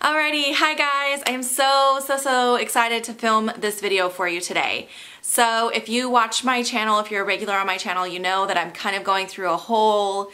Alrighty, hi guys! I am so excited to film this video for you today. So if you watch my channel, if you're a regular on my channel, you know that I'm kind of going through a whole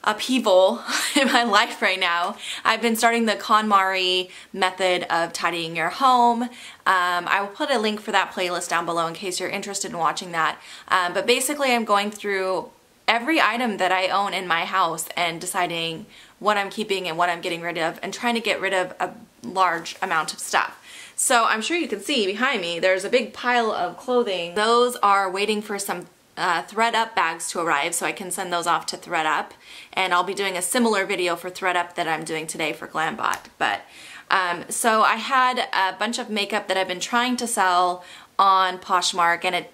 upheaval in my life right now. I've been starting the KonMari method of tidying your home. I will put a link for that playlist down below in case you're interested in watching that. But basically I'm going through every item that I own in my house and deciding what I'm keeping and what I'm getting rid of and trying to get rid of a large amount of stuff. So I'm sure you can see behind me there's a big pile of clothing. Those are waiting for some ThredUp bags to arrive so I can send those off to ThredUp, and I'll be doing a similar video for ThredUp that I'm doing today for Glambot. But so I had a bunch of makeup that I've been trying to sell on Poshmark, and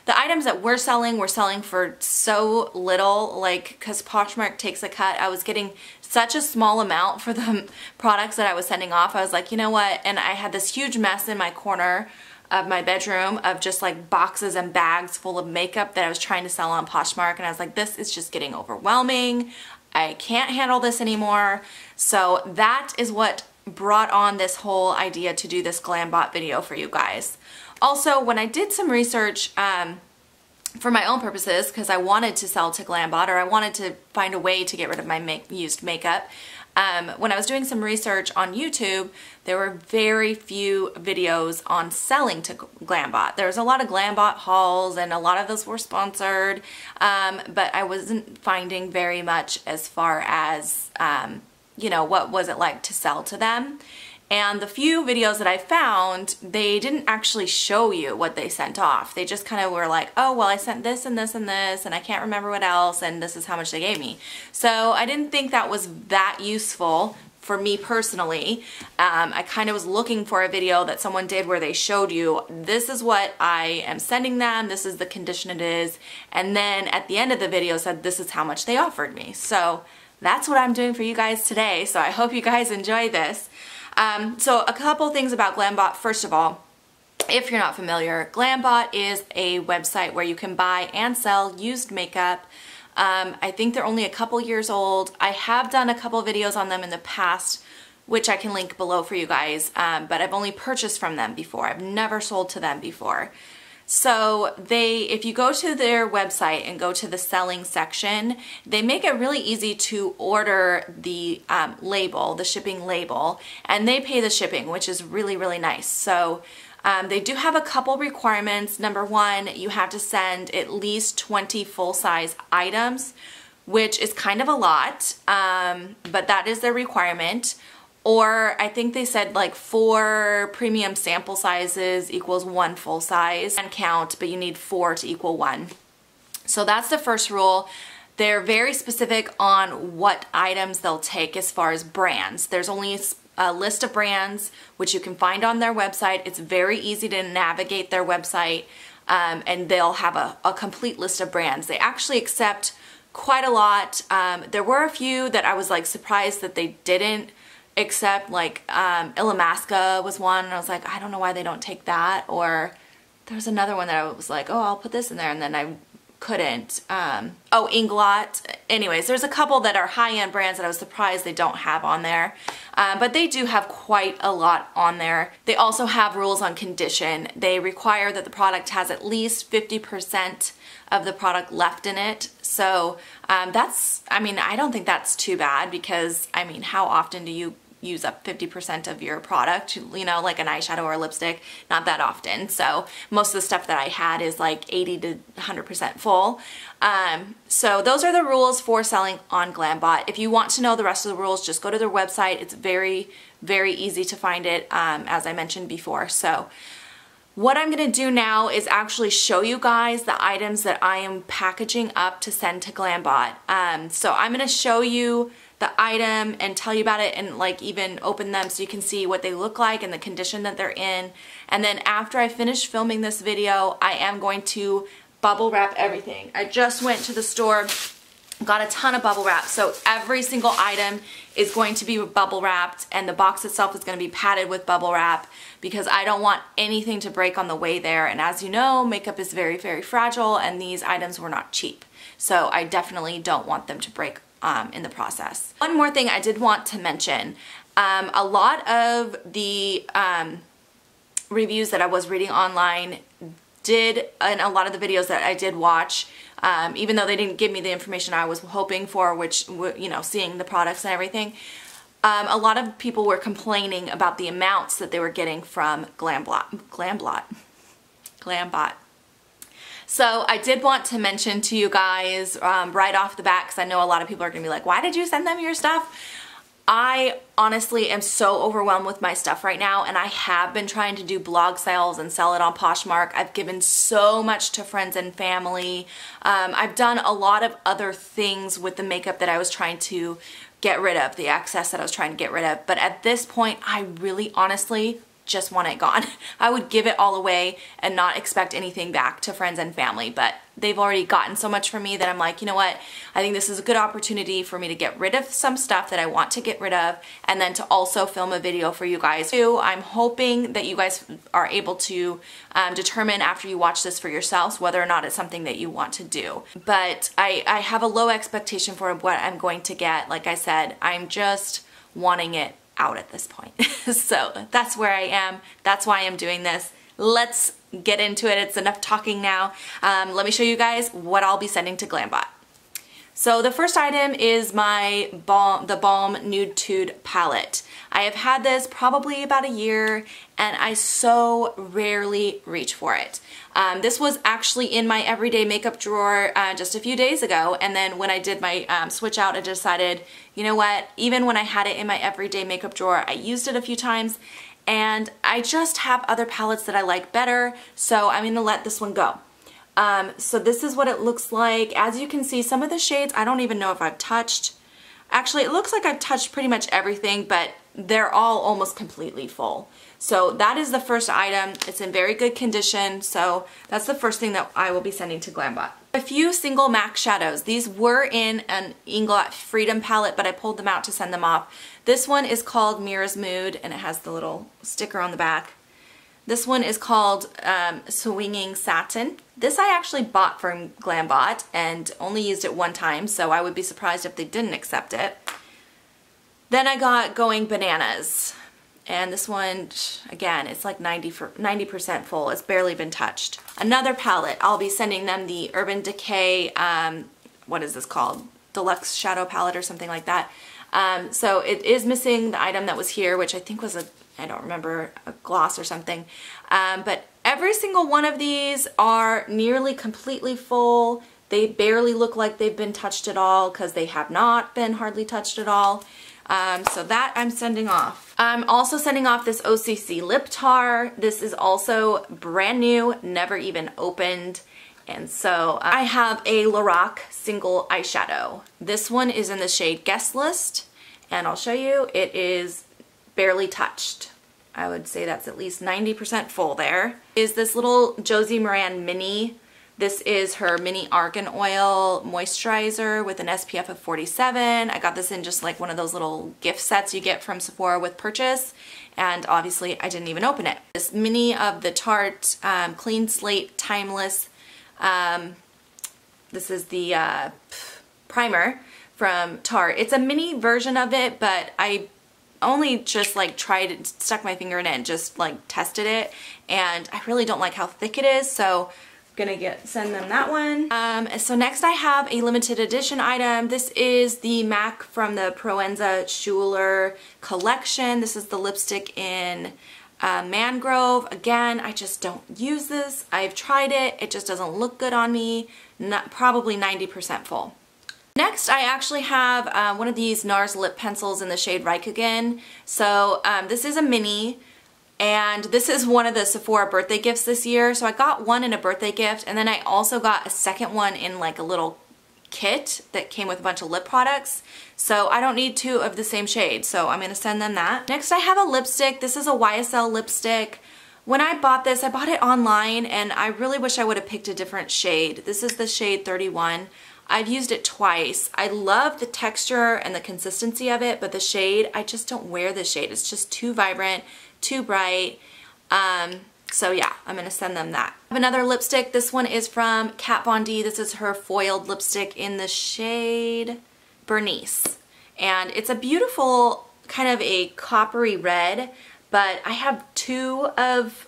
the items that we're selling for so little, like, because Poshmark takes a cut. I was getting such a small amount for the products that I was sending off. I was like, you know what? And I had this huge mess in my corner of my bedroom of just like boxes and bags full of makeup that I was trying to sell on Poshmark, and I was like, this is just getting overwhelming. I can't handle this anymore. So that is what brought on this whole idea to do this Glambot video for you guys. Also, when I did some research for my own purposes, because I wanted to sell to Glambot, or I wanted to find a way to get rid of my used makeup, when I was doing some research on YouTube, there were very few videos on selling to Glambot. There was a lot of Glambot hauls, and a lot of those were sponsored, but I wasn't finding very much as far as, you know, what was it like to sell to them. And the few videos that I found, they didn't actually show you what they sent off. They just kind of were like, oh, well, I sent this and this and this, and I can't remember what else, and this is how much they gave me. So I didn't think that was that useful for me personally. I kind of was looking for a video that someone did where they showed you, this is what I am sending them, this is the condition it is, and then at the end of the video said, this is how much they offered me. So that's what I'm doing for you guys today. So I hope you guys enjoy this. So a couple things about Glambot. First of all, if you're not familiar, Glambot is a website where you can buy and sell used makeup. I think they're only a couple years old. I have done a couple videos on them in the past, which I can link below for you guys, but I've only purchased from them before. I've never sold to them before. So if you go to their website and go to the selling section, they make it really easy to order the label, the shipping label, and they pay the shipping, which is really nice. So they do have a couple requirements. Number one, you have to send at least 20 full-size items, which is kind of a lot, but that is their requirement. Or I think they said like 4 premium sample sizes equals 1 full size and count, but you need 4 to equal 1. So that's the first rule. They're very specific on what items they'll take as far as brands. There's only a list of brands which you can find on their website. It's very easy to navigate their website, and they'll have a complete list of brands. They actually accept quite a lot. There were a few that I was like surprised that they didn't accept, like Illamasqua was one, and I was like, I don't know why they don't take that. Or there's another one that I was like, oh, I'll put this in there, and then I couldn't. Oh, Inglot. Anyways, there's a couple that are high-end brands that I was surprised they don't have on there, but they do have quite a lot on there. They also have rules on condition. They require that the product has at least 50% of the product left in it. So that's, I mean, I don't think that's too bad, because I mean, how often do you use up 50% of your product, you know, like an eyeshadow or a lipstick? Not that often. So most of the stuff that I had is like 80 to 100% full. So those are the rules for selling on Glambot. If you want to know the rest of the rules, just go to their website. It's very easy to find it, as I mentioned before. So what I'm going to do now is actually show you guys the items that I am packaging up to send to Glambot. So I'm going to show you the item and tell you about it, and like even open them so you can see what they look like and the condition that they're in. And then after I finish filming this video, I am going to bubble wrap everything. I just went to the store, got a ton of bubble wrap, so every single item is going to be bubble wrapped, and the box itself is going to be padded with bubble wrap because I don't want anything to break on the way there. And as you know, makeup is very fragile, and these items were not cheap, so I definitely don't want them to break in the process. One more thing I did want to mention. A lot of the reviews that I was reading online and a lot of the videos that I did watch, even though they didn't give me the information I was hoping for, which, you know, seeing the products and everything, a lot of people were complaining about the amounts that they were getting from Glambot. So I did want to mention to you guys right off the bat, because I know a lot of people are going to be like, why did you send them your stuff? I honestly am so overwhelmed with my stuff right now, and I have been trying to do blog sales and sell it on Poshmark. I've given so much to friends and family. I've done a lot of other things with the makeup that I was trying to get rid of, the excess that I was trying to get rid of. But at this point, I really honestly just want it gone. I would give it all away and not expect anything back to friends and family, but they've already gotten so much from me that I'm like, you know what, I think this is a good opportunity for me to get rid of some stuff that I want to get rid of, and then to also film a video for you guys too. I'm hoping that you guys are able to determine after you watch this for yourselves whether or not it's something that you want to do. But I have a low expectation for what I'm going to get. Like I said, I'm just wanting it out at this point. So that's where I am. That's why I'm doing this. Let's get into it. It's enough talking now. Let me show you guys what I'll be sending to Glambot. So the first item is my the Balm Nude Tude palette. I have had this probably about a year, and I so rarely reach for it. This was actually in my everyday makeup drawer just a few days ago, and then when I did my switch out, I decided, you know what, even when I had it in my everyday makeup drawer, I used it a few times, and I just have other palettes that I like better, so I'm going to let this one go. So this is what it looks like. As you can see, some of the shades I don't even know if I've touched. Actually, it looks like I've touched pretty much everything, but they're all almost completely full. So that is the first item. It's in very good condition, so that's the first thing that I will be sending to Glambot. A few single MAC shadows. These were in an Inglot Freedom palette, but I pulled them out to send them off. This one is called Mira's Mood, and it has the little sticker on the back. This one is called Swinging Satin. This I actually bought from Glambot and only used it one time, so I would be surprised if they didn't accept it. Then I got Going Bananas. And this one, again, it's like 90% full. It's barely been touched. Another palette, I'll be sending them the Urban Decay, what is this called? Deluxe Shadow Palette or something like that. So it is missing the item that was here, which I think was I don't remember, a gloss or something. But every single one of these are nearly completely full. They barely look like they've been touched at all because they have not been hardly touched at all. So that I'm sending off. I'm also sending off this OCC lip tar. This is also brand new, never even opened. And so I have a Lorac single eyeshadow. This one is in the shade Guest List, and I'll show you, it is barely touched. I would say that's at least 90% full there. Is this little Josie Maran mini. This is her mini argan oil moisturizer with an SPF of 47. I got this in just like one of those little gift sets you get from Sephora with purchase, and obviously I didn't even open it. This mini of the Tarte Clean Slate Timeless. This is the primer from Tarte. It's a mini version of it, but I only just like tried it, stuck my finger in it and just like tested it, and I really don't like how thick it is, so gonna send them that one. So next I have a limited edition item. This is the MAC from the Proenza Schuler collection. This is the lipstick in Mangrove. Again, I just don't use this. I've tried it. It just doesn't look good on me. Probably 90% full. Next, I actually have one of these Nars Lip Pencils in the shade Rikugen. So this is a mini. And this is one of the Sephora birthday gifts this year. So I got one in a birthday gift, and then I also got a second one in like a little kit that came with a bunch of lip products. So I don't need two of the same shade, so I'm going to send them that. Next I have a lipstick. This is a YSL lipstick. When I bought this, I bought it online, and I really wish I would have picked a different shade. This is the shade 31. I've used it twice. I love the texture and the consistency of it, but the shade, I just don't wear this shade. It's just too vibrant, too bright. So yeah, I'm gonna send them that. I have another lipstick. This one is from Kat Von D. This is her foiled lipstick in the shade Bernice. And it's a beautiful kind of a coppery red, but I have two of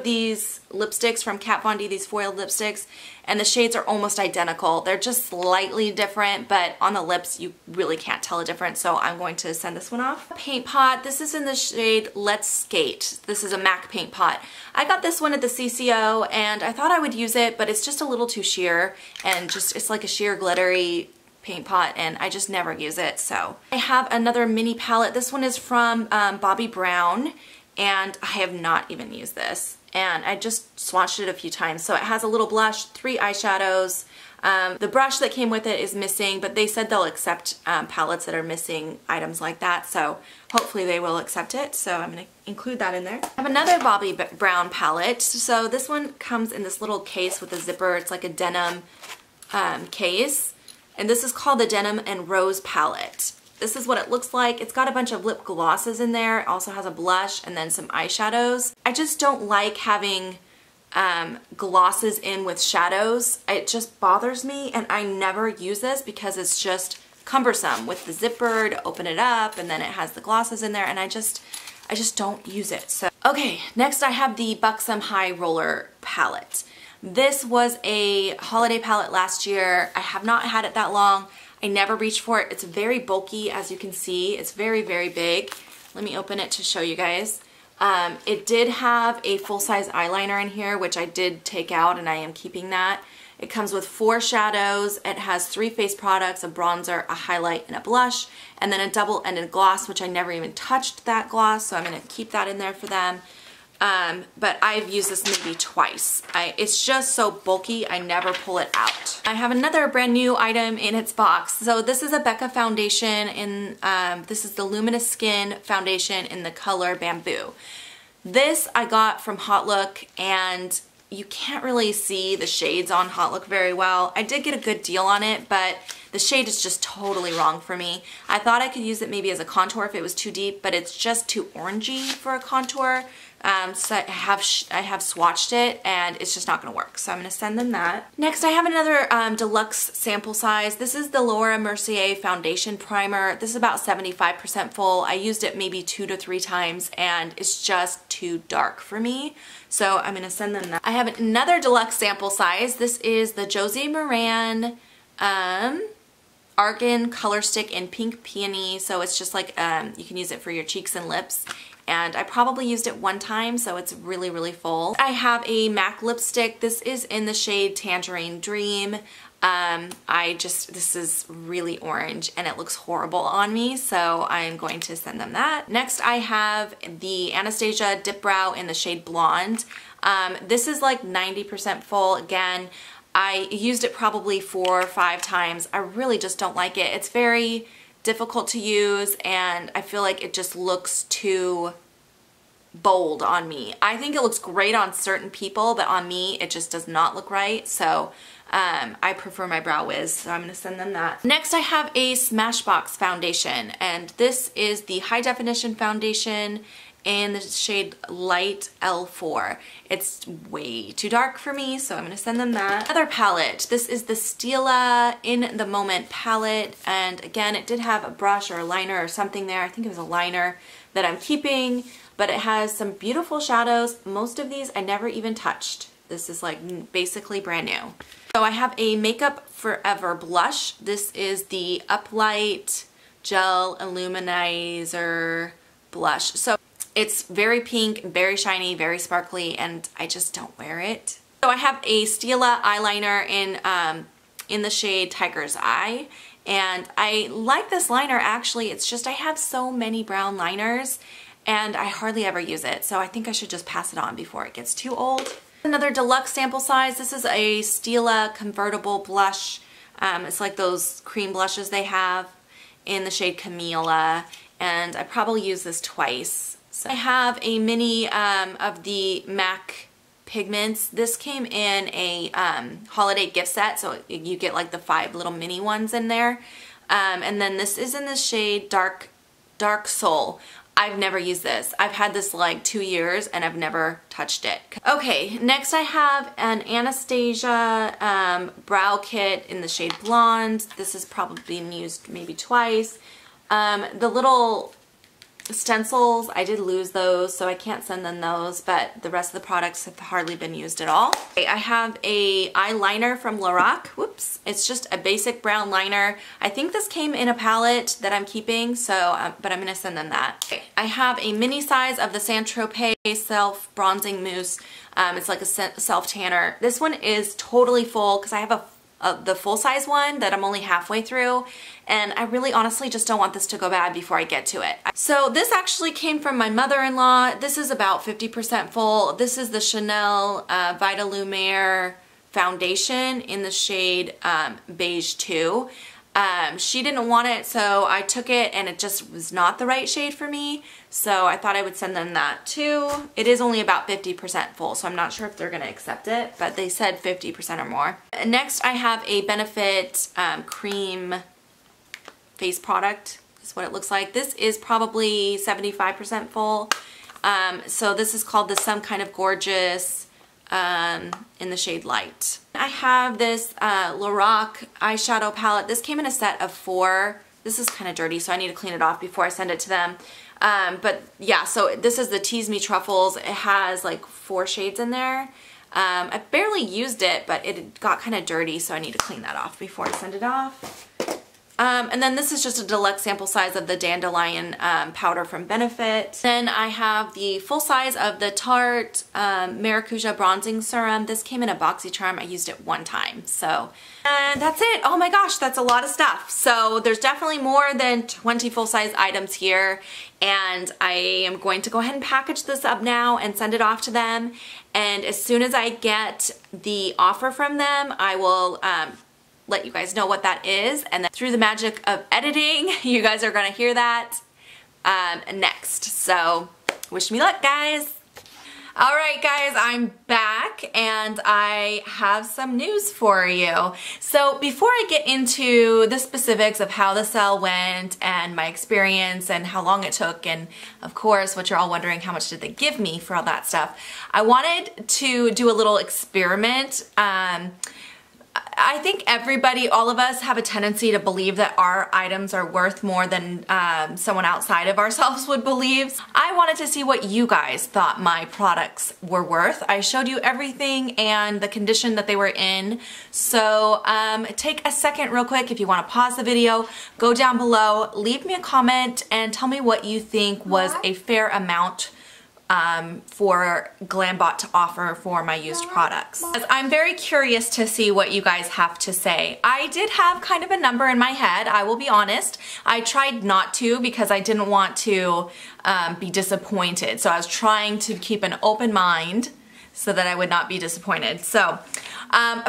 these lipsticks from Kat Von D, these foiled lipsticks, and the shades are almost identical. They're just slightly different, but on the lips you really can't tell a difference, so I'm going to send this one off. Paint pot, this is in the shade Let's Skate. This is a MAC paint pot. I got this one at the CCO and I thought I would use it, but it's just a little too sheer, and just it's like a sheer glittery paint pot, and I just never use it. So I have another mini palette. This one is from Bobbi Brown, and I have not even used this, and I just swatched it a few times. So it has a little blush, 3 eyeshadows. The brush that came with it is missing, but they said they'll accept palettes that are missing items like that, so hopefully they will accept it, so I'm going to include that in there. I have another Bobbi Brown palette. So this one comes in this little case with a zipper. It's like a denim case, and this is called the Denim and Rose palette. This is what it looks like. It's got a bunch of lip glosses in there. It also has a blush and then some eyeshadows. I just don't like having glosses in with shadows. It just bothers me, and I never use this because it's just cumbersome with the zipper to open it up, and then it has the glosses in there, and I just don't use it. So okay, next I have the Buxom High Roller palette. This was a holiday palette last year. I have not had it that long. I never reached for it. It's very bulky, as you can see. It's very, very big. Let me open it to show you guys. It did have a full-size eyeliner in here, which I did take out, and I am keeping that. It comes with 4 shadows. It has 3 face products, a bronzer, a highlight, and a blush, and then a double-ended gloss, which I never even touched that gloss, so I'm going to keep that in there for them. But I've used this maybe twice. It's just so bulky, I never pull it out. I have another brand new item in its box. So this is a Becca foundation in, this is the Luminous Skin foundation in the color Bamboo. This I got from Hot Look, and you can't really see the shades on Hot Look very well. I did get a good deal on it, but the shade is just totally wrong for me. I thought I could use it maybe as a contour if it was too deep, but it's just too orangey for a contour. So I have swatched it, and it's just not going to work. So I'm going to send them that. Next, I have another deluxe sample size. This is the Laura Mercier Foundation Primer. This is about 75% full. I used it maybe 2 to 3 times, and it's just too dark for me. So I'm going to send them that. I have another deluxe sample size. This is the Josie Maran Argan Color Stick in Pink Peony. So it's just like, you can use it for your cheeks and lips. And I probably used it 1 time, so it's really, really full. I have a MAC lipstick. This is in the shade Tangerine Dream. This is really orange, and it looks horrible on me, so I'm going to send them that. Next, I have the Anastasia Dipbrow in the shade Blonde. This is like 90% full. Again, I used it probably 4 or 5 times. I really just don't like it. It's very difficult to use, and I feel like it just looks too bold on me. I think it looks great on certain people, but on me it just does not look right. So I prefer my Brow Wiz, so I'm going to send them that. Next, I have a Smashbox foundation, and this is the High Definition Foundation in the shade Light L4. It's way too dark for me, so I'm going to send them that. Another palette. This is the Stila In the Moment palette, and again, it did have a brush or a liner or something there. I think it was a liner that I'm keeping, but it has some beautiful shadows. Most of these I never even touched. This is like basically brand new. So I have a Makeup Forever blush. This is the Uplight Gel Illuminizer blush. So it's very pink, very shiny, very sparkly, and I just don't wear it. So I have a Stila eyeliner in the shade Tiger's Eye, and I like this liner actually. It's just I have so many brown liners, and I hardly ever use it, so I think I should just pass it on before it gets too old. Another deluxe sample size. This is a Stila Convertible blush. It's like those cream blushes they have in the shade Camilla, and I probably use this twice. So I have a mini of the MAC pigments. This came in a holiday gift set, so you get like the 5 little mini ones in there. And then this is in the shade Dark Soul. I've never used this. I've had this like 2 years and I've never touched it. Okay, next I have an Anastasia brow kit in the shade Blonde. This has probably been used maybe twice. The little stencils, I did lose those, so I can't send them those, but the rest of the products have hardly been used at all. Okay, I have a eyeliner from Lorac. Whoops. It's just a basic brown liner. I think this came in a palette that I'm keeping, so, but I'm going to send them that. Okay, I have a mini size of the Saint-Tropez Self Bronzing Mousse. It's like a self tanner. This one is totally full because I have the full-size one that I'm only halfway through, and I really honestly just don't want this to go bad before I get to it. So this actually came from my mother-in-law. This is about 50% full. This is the Chanel Vita Lumiere foundation in the shade Beige 2. She didn't want it, so I took it, and it just was not the right shade for me, so I thought I would send them that too. It is only about 50% full, so I'm not sure if they're going to accept it, but they said 50% or more. Next, I have a Benefit cream face product. This is what it looks like. This is probably 75% full. So this is called the Some Kind of Gorgeous in the shade Light. I have this Lorac eyeshadow palette. This came in a set of 4. This is kind of dirty, so I need to clean it off before I send it to them. But yeah, so this is the Tease Me Truffles. It has like 4 shades in there. I barely used it, but it got kind of dirty, so I need to clean that off before I send it off. And then this is just a deluxe sample size of the Dandelion powder from Benefit. Then I have the full size of the Tarte Maracuja Bronzing Serum. This came in a BoxyCharm. I used it 1 time. So, and that's it. Oh my gosh, that's a lot of stuff. So there's definitely more than 20 full-size items here. And I am going to go ahead and package this up now and send it off to them. And as soon as I get the offer from them, I will let you guys know what that is, and then through the magic of editing, you guys are gonna hear that next. So wish me luck, guys. All right, guys, I'm back and I have some news for you. So before I get into the specifics of how the sale went and my experience and how long it took, and of course what you're all wondering, how much did they give me for all that stuff, I wanted to do a little experiment. I think everybody, all of us, have a tendency to believe that our items are worth more than someone outside of ourselves would believe. I wanted to see what you guys thought my products were worth. I showed you everything and the condition that they were in. So take a second real quick if you want to pause the video, go down below, leave me a comment, and tell me what you think was a fair amount for Glambot to offer for my used products. I'm very curious to see what you guys have to say. I did have kind of a number in my head, I will be honest. I tried not to because I didn't want to be disappointed. So I was trying to keep an open mind so that I would not be disappointed. So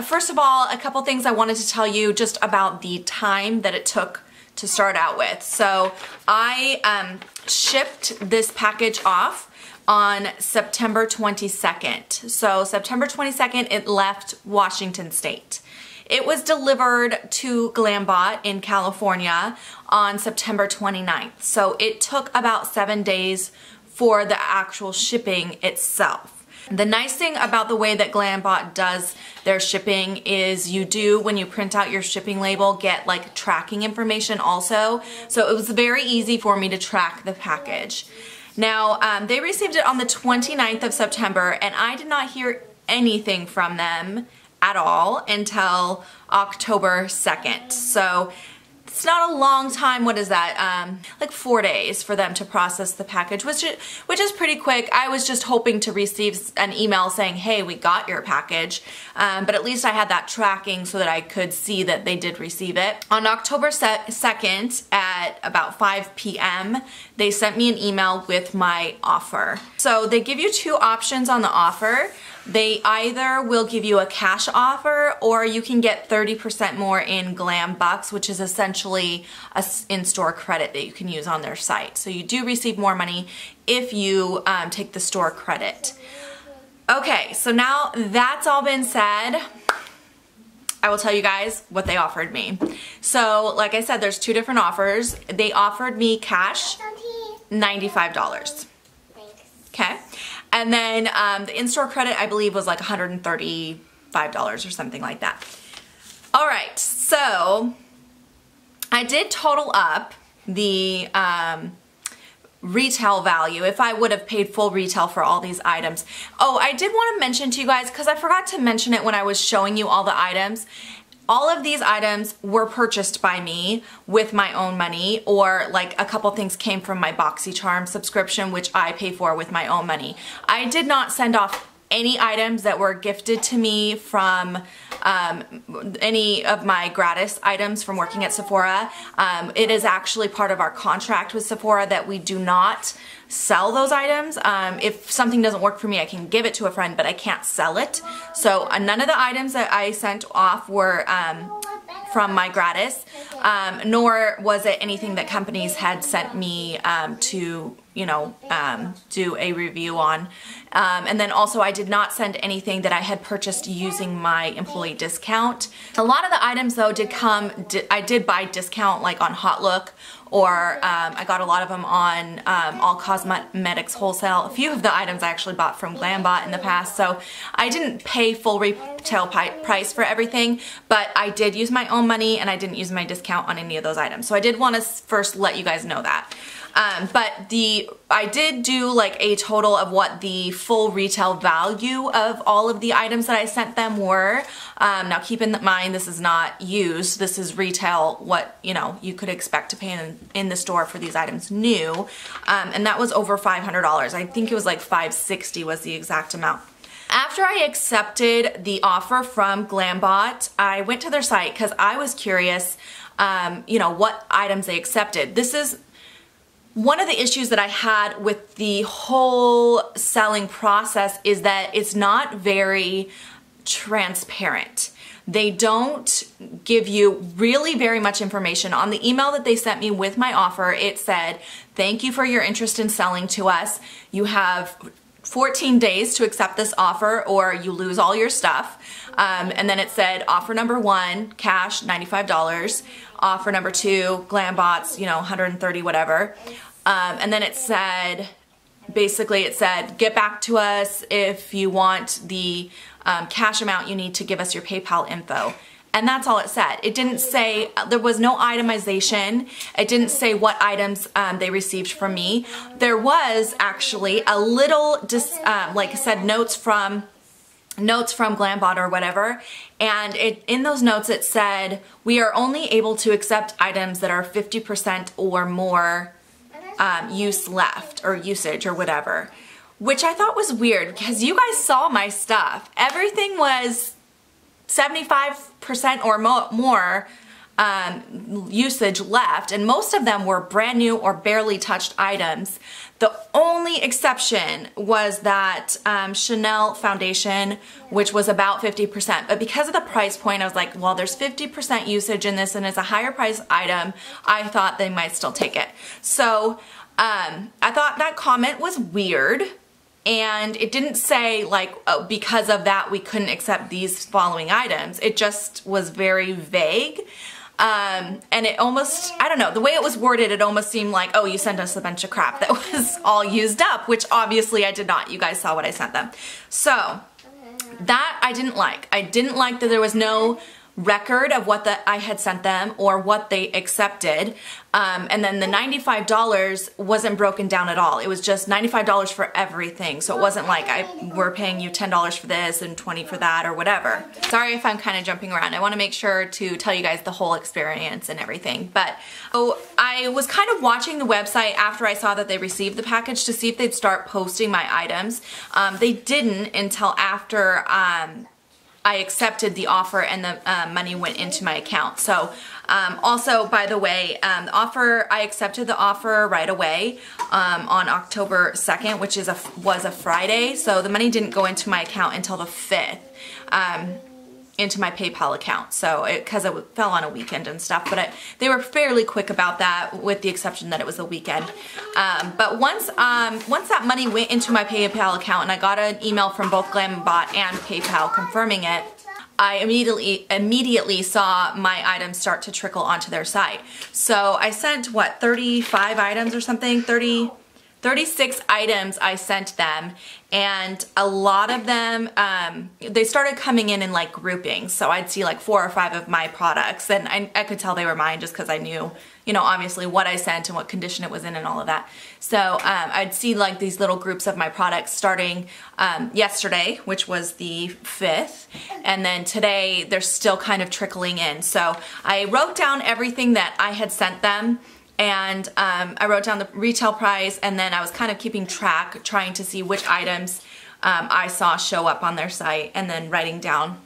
first of all, a couple things I wanted to tell you just about the time that it took to start out with. So I shipped this package off on September 22nd. So September 22nd, it left Washington State. It was delivered to Glambot in California on September 29th. So it took about 7 days for the actual shipping itself. The nice thing about the way that Glambot does their shipping is you do, when you print out your shipping label, get like tracking information also. So it was very easy for me to track the package. Now, they received it on the 29th of September, and I did not hear anything from them at all until October 2nd. So it's not a long time. What is that? Like 4 days for them to process the package, which is pretty quick. I was just hoping to receive an email saying, hey, we got your package. But at least I had that tracking so that I could see that they did receive it. On October 2nd at about 5 p.m., they sent me an email with my offer. So they give you 2 options on the offer. They either will give you a cash offer, or you can get 30% more in Glam Bucks, which is essentially a in-store credit that you can use on their site. So you do receive more money if you take the store credit. Okay, so now that's all been said, I will tell you guys what they offered me. So like I said, there's 2 different offers. They offered me cash, $95. Okay. And then the in-store credit, I believe, was like $135 or something like that. All right, so I did total up the retail value, if I would have paid full retail for all these items. Oh, I did want to mention to you guys, because I forgot to mention it when I was showing you all the items. All of these items were purchased by me with my own money, or like a couple things came from my BoxyCharm subscription, which I pay for with my own money. I did not send off any items that were gifted to me from any of my gratis items from working at Sephora. It is actually part of our contract with Sephora that we do not sell those items. If something doesn't work for me, I can give it to a friend, but I can't sell it. So none of the items that I sent off were from my gratis, nor was it anything that companies had sent me to, you know, do a review on. And then also I did not send anything that I had purchased using my employee discount. A lot of the items though did come, I did buy discount like on Hot Look, or I got a lot of them on All Cosmetics Wholesale. A few of the items I actually bought from Glambot in the past, so I didn't pay full retail price for everything, but I did use my own money and I didn't use my discount on any of those items. So I did want to first let you guys know that. But I did do like a total of what the full retail value of all of the items that I sent them were. Now keep in mind this is not used, this is retail, what you know you could expect to pay in the store for these items new, and that was over $500. I think it was like $560 was the exact amount. After I accepted the offer from Glambot, I went to their site because I was curious, you know, what items they accepted. This is one of the issues that I had with the whole selling process, is that it's not very transparent. They don't give you really very much information. On the email that they sent me with my offer, it said, "Thank you for your interest in selling to us. You have 14 days to accept this offer or you lose all your stuff." And then it said offer number 1, cash, $95. Offer number 2, Glambot's, you know, 130 whatever. And then it said, basically it said, get back to us if you want the cash amount, you need to give us your PayPal info. And that's all it said. It didn't say, there was no itemization. It didn't say what items they received from me. There was actually a little, like I said, notes from Glambot or whatever, and in those notes it said, we are only able to accept items that are 50% or more use left, or usage or whatever, which I thought was weird because you guys saw my stuff. Everything was 75% or more usage left, and most of them were brand new or barely touched items. The only exception was that Chanel foundation, which was about 50%, but because of the price point, I was like, well, there's 50% usage in this and it's a higher price item, I thought they might still take it. So I thought that comment was weird, and it didn't say like, oh, because of that we couldn't accept these following items. It just was very vague. And it almost, I don't know, the way it was worded, it almost seemed like, oh, you sent us a bunch of crap that was all used up, which obviously I did not. You guys saw what I sent them. So that I didn't like. I didn't like that there was no record of what I had sent them or what they accepted. And then the $95 wasn't broken down at all. It was just $95 for everything. So it wasn't like we're paying you $10 for this and $20 for that or whatever. Sorry if I'm kind of jumping around. I want to make sure to tell you guys the whole experience and everything. But I was kind of watching the website after I saw that they received the package to see if they'd start posting my items. They didn't until after I accepted the offer and the money went into my account. So also, by the way, I accepted the offer right away on October 2nd, which was a Friday. So the money didn't go into my account until the 5th. Into my PayPal account, so because it fell on a weekend and stuff, but they were fairly quick about that, with the exception that it was the weekend. But once that money went into my PayPal account and I got an email from both Glambot and PayPal confirming it, I immediately saw my items start to trickle onto their site. So I sent, what, 35 items or something? 36 items I sent them, and a lot of them, they started coming in like groupings. So I'd see like 4 or 5 of my products, and I could tell they were mine just because I knew, you know, obviously what I sent and what condition it was in and all of that. So I'd see like these little groups of my products starting yesterday, which was the 5th, and then today they're still kind of trickling in. So I wrote down everything that I had sent them, and I wrote down the retail price, and then I was kind of keeping track, trying to see which items I saw show up on their site, and then writing down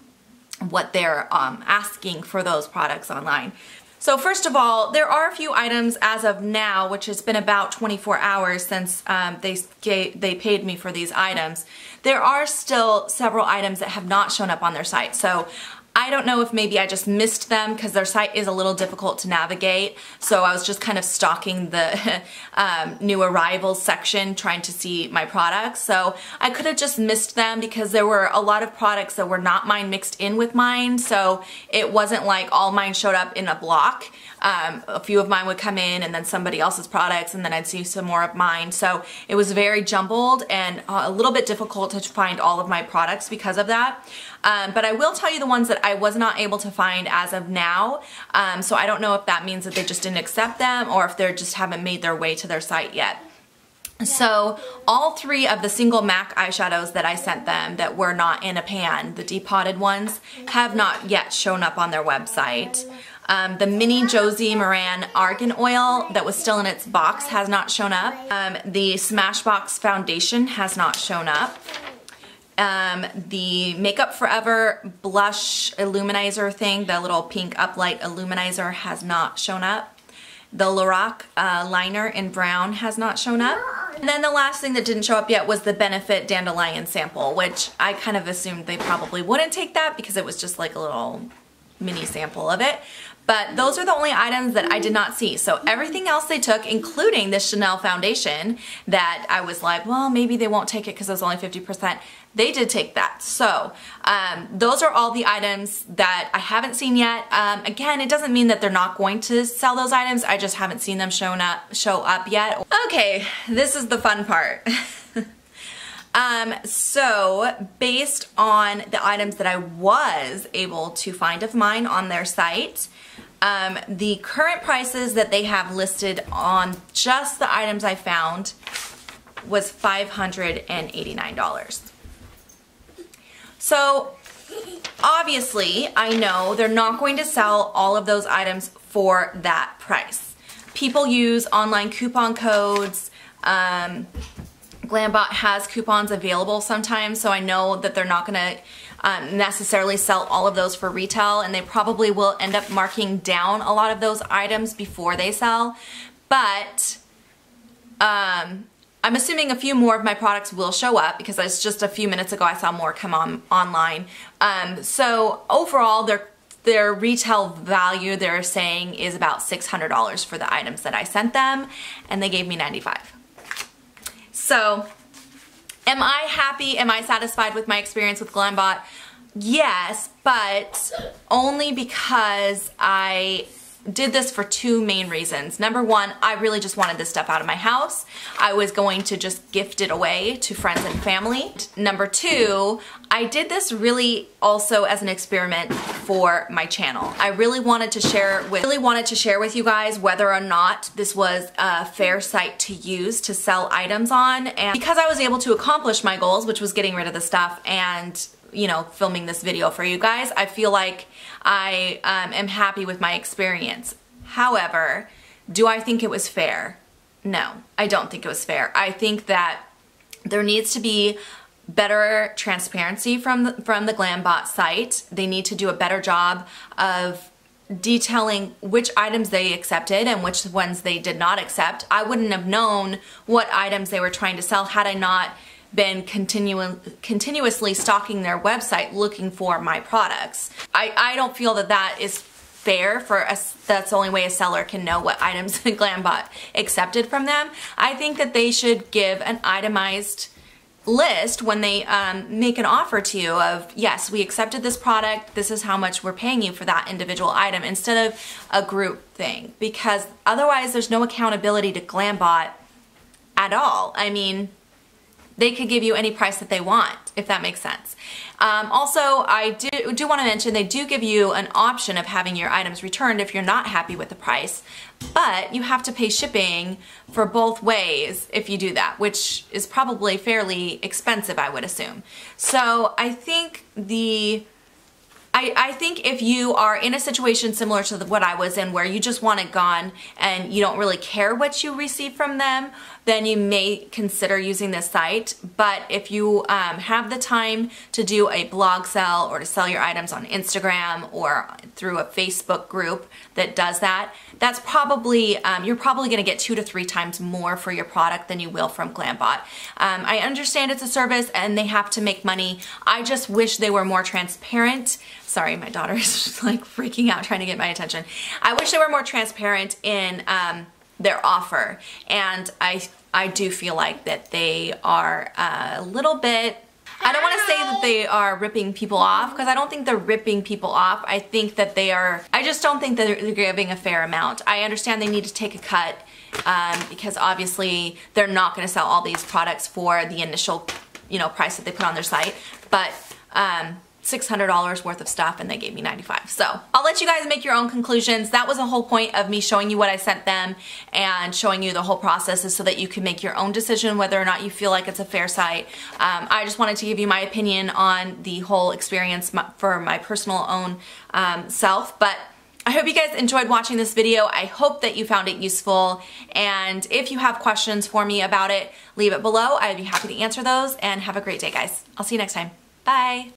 what they're asking for those products online. So first of all, there are a few items as of now, which has been about 24 hours since they paid me for these items. There are still several items that have not shown up on their site. So I don't know if maybe I just missed them because their site is a little difficult to navigate. So I was just kind of stalking the new arrivals section trying to see my products. So I could have just missed them because there were a lot of products that were not mine mixed in with mine. So it wasn't like all mine showed up in a block. A few of mine would come in and then somebody else's products, and then I'd see some more of mine. So it was very jumbled and a little bit difficult to find all of my products because of that. But I will tell you the ones that I was not able to find as of now. So I don't know if that means that they just didn't accept them or if they just haven't made their way to their site yet. So all 3 of the single MAC eyeshadows that I sent them that were not in a pan, the depotted ones, have not yet shown up on their website. The mini Josie Moran Argan Oil that was still in its box has not shown up. The Smashbox Foundation has not shown up. The Makeup Forever blush illuminizer thing, the little pink uplight illuminizer, has not shown up. The Lorac liner in brown has not shown up. And then the last thing that didn't show up yet was the Benefit Dandelion sample, which I kind of assumed they probably wouldn't take that because it was just like a little mini sample of it. But those are the only items that I did not see. So everything else they took, including this Chanel foundation that I was like, well, maybe they won't take it because it was only 50%. They did take that. So those are all the items that I haven't seen yet. Again, it doesn't mean that they're not going to sell those items. I just haven't seen them show up yet. Okay, this is the fun part. So based on the items that I was able to find of mine on their site, the current prices that they have listed on just the items I found was $589. So obviously I know they're not going to sell all of those items for that price. People use online coupon codes. Glambot has coupons available sometimes, so I know that they're not going to necessarily sell all of those for retail, and they probably will end up marking down a lot of those items before they sell. But I'm assuming a few more of my products will show up because it's just a few minutes ago I saw more come on online. So overall, their retail value they're saying is about $600 for the items that I sent them, and they gave me $95. So, am I happy? Am I satisfied with my experience with Glambot? Yes, but only because I did this for 2 main reasons. Number 1, I really just wanted this stuff out of my house. I was going to just gift it away to friends and family. Number 2, I did this really also as an experiment for my channel. I really wanted to share with you guys whether or not this was a fair site to use to sell items on. And because I was able to accomplish my goals, which was getting rid of the stuff and, you know, filming this video for you guys, I feel like I am happy with my experience. However, do I think it was fair? No, I don't think it was fair. I think that there needs to be better transparency from the Glambot site. They need to do a better job of detailing which items they accepted and which ones they did not accept. I wouldn't have known what items they were trying to sell had I not been continuously stalking their website looking for my products. I don't feel that that is fair for us. That's the only way a seller can know what items Glambot accepted from them. I think that they should give an itemized list when they make an offer to you of, yes, we accepted this product, this is how much we're paying you for that individual item, instead of a group thing, because otherwise there's no accountability to Glambot at all. I mean, they could give you any price that they want, if that makes sense. Also, I do want to mention they do give you an option of having your items returned if you're not happy with the price, but you have to pay shipping for both ways if you do that, which is probably fairly expensive, I would assume. So I think I think if you are in a situation similar to what I was in, where you just want it gone and you don't really care what you receive from them, then you may consider using this site. But if you have the time to do a blog sell or to sell your items on Instagram or through a Facebook group that does that, that's probably, you're probably going to get 2 to 3 times more for your product than you will from Glambot. I understand it's a service and they have to make money. I just wish they were more transparent. Sorry, my daughter is just like freaking out trying to get my attention. I wish they were more transparent in their offer, and I do feel like that they are a little bit, I don't want to say that they are ripping people off, because I don't think they're ripping people off. I think that I just don't think that they're giving a fair amount. I understand they need to take a cut because obviously they're not going to sell all these products for the initial, price that they put on their site, but $600 worth of stuff and they gave me $95. So I'll let you guys make your own conclusions. That was the whole point of me showing you what I sent them and showing you the whole process, is so that you can make your own decision whether or not you feel like it's a fair site. I just wanted to give you my opinion on the whole experience for my personal own self, but I hope you guys enjoyed watching this video. I hope that you found it useful, and if you have questions for me about it, leave it below. I'd be happy to answer those, and have a great day, guys. I'll see you next time. Bye.